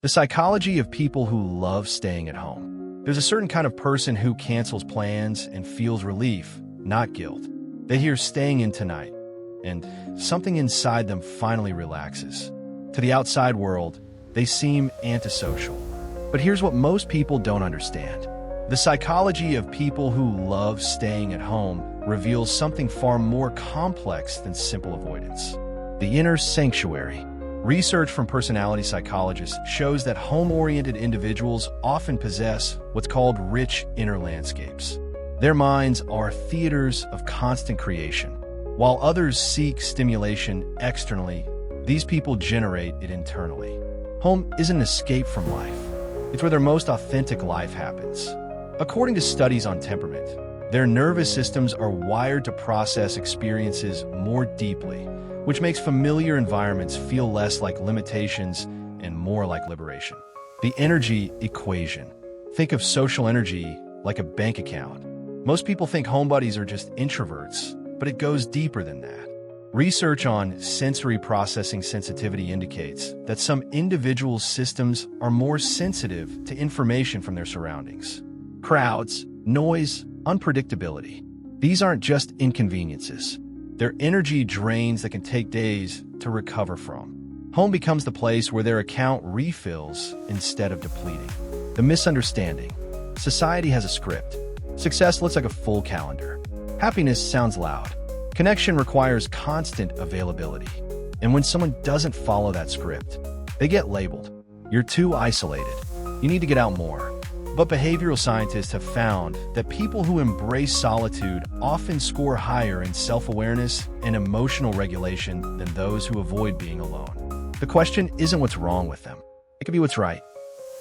The psychology of people who love staying at home. There's a certain kind of person who cancels plans and feels relief, not guilt. They hear staying in tonight, and something inside them finally relaxes. To the outside world, they seem antisocial. But here's what most people don't understand. The psychology of people who love staying at home reveals something far more complex than simple avoidance. The inner sanctuary. Research from personality psychologists shows that home-oriented individuals often possess what's called rich inner landscapes. Their minds are theaters of constant creation. While others seek stimulation externally, these people generate it internally. Home isn't an escape from life. It's where their most authentic life happens. According to studies on temperament, their nervous systems are wired to process experiences more deeply, which makes familiar environments feel less like limitations and more like liberation. The energy equation. Think of social energy like a bank account. Most people think homebodies are just introverts, but it goes deeper than that. Research on sensory processing sensitivity indicates that some individuals' systems are more sensitive to information from their surroundings. Crowds, noise, unpredictability. These aren't just inconveniences. They're energy drains that can take days to recover from. Home becomes the place where their account refills instead of depleting. The misunderstanding. Society has a script. Success looks like a full calendar. Happiness sounds loud. Connection requires constant availability. And when someone doesn't follow that script, they get labeled. You're too isolated. You need to get out more. But behavioral scientists have found that people who embrace solitude often score higher in self-awareness and emotional regulation than those who avoid being alone. The question isn't what's wrong with them. It could be what's right.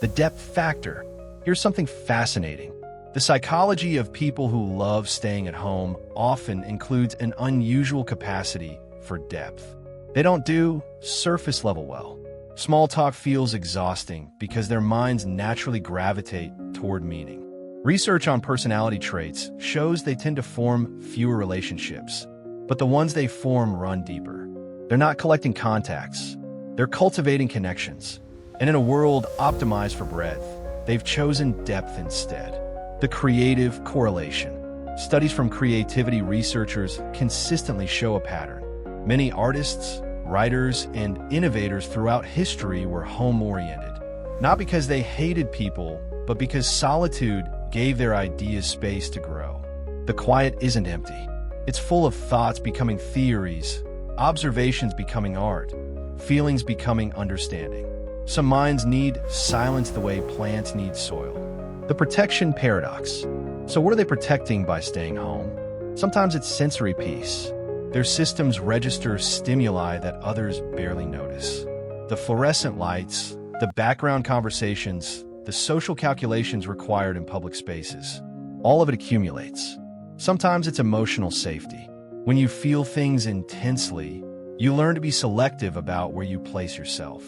The depth factor. Here's something fascinating. The psychology of people who love staying at home often includes an unusual capacity for depth. They don't do surface level well. Small talk feels exhausting because their minds naturally gravitate toward meaning. Research on personality traits shows they tend to form fewer relationships, but the ones they form run deeper. They're not collecting contacts, they're cultivating connections. And in a world optimized for breadth, they've chosen depth instead. The creative correlation. Studies from creativity researchers consistently show a pattern. Many artists, writers, and innovators throughout history were home-oriented, not because they hated people, but because solitude gave their ideas space to grow. The quiet isn't empty. It's full of thoughts becoming theories, observations becoming art, feelings becoming understanding. Some minds need silence the way plants need soil. The protection paradox. So what are they protecting by staying home? Sometimes it's sensory peace. Their systems register stimuli that others barely notice. The fluorescent lights, the background conversations, the social calculations required in public spaces. All of it accumulates. Sometimes it's emotional safety. When you feel things intensely, you learn to be selective about where you place yourself.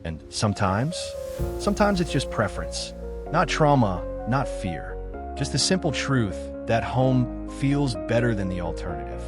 And sometimes it's just preference. Not trauma, not fear. Just the simple truth that home feels better than the alternative.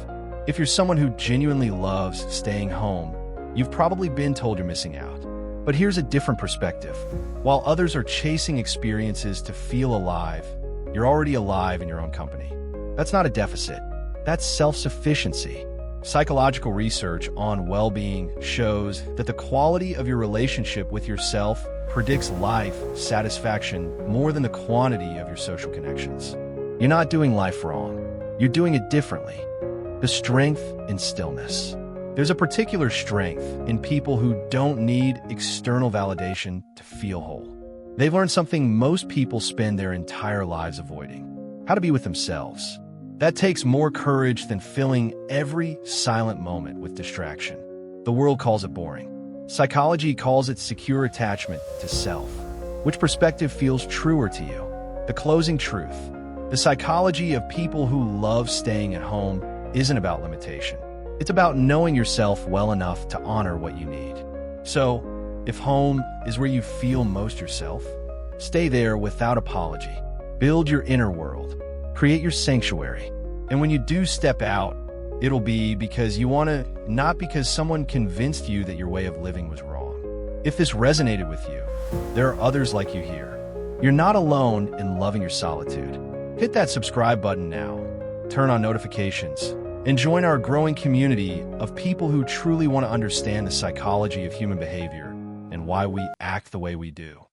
If you're someone who genuinely loves staying home, you've probably been told you're missing out. But here's a different perspective. While others are chasing experiences to feel alive, you're already alive in your own company. That's not a deficit. That's self-sufficiency. Psychological research on well-being shows that the quality of your relationship with yourself predicts life satisfaction more than the quantity of your social connections. You're not doing life wrong. You're doing it differently. The strength in stillness. There's a particular strength in people who don't need external validation to feel whole. They've learned something most people spend their entire lives avoiding: how to be with themselves. That takes more courage than filling every silent moment with distraction. The world calls it boring. Psychology calls it secure attachment to self. Which perspective feels truer to you? The closing truth. The psychology of people who love staying at home isn't about limitation. It's about knowing yourself well enough to honor what you need. So, if home is where you feel most yourself, stay there without apology. Build your inner world. Create your sanctuary. And when you do step out, it'll be because you want to, not because someone convinced you that your way of living was wrong. If this resonated with you, There are others like you here. You're not alone in loving your solitude. Hit that subscribe button now, turn on notifications, and join our growing community of people who truly want to understand the psychology of human behavior and why we act the way we do.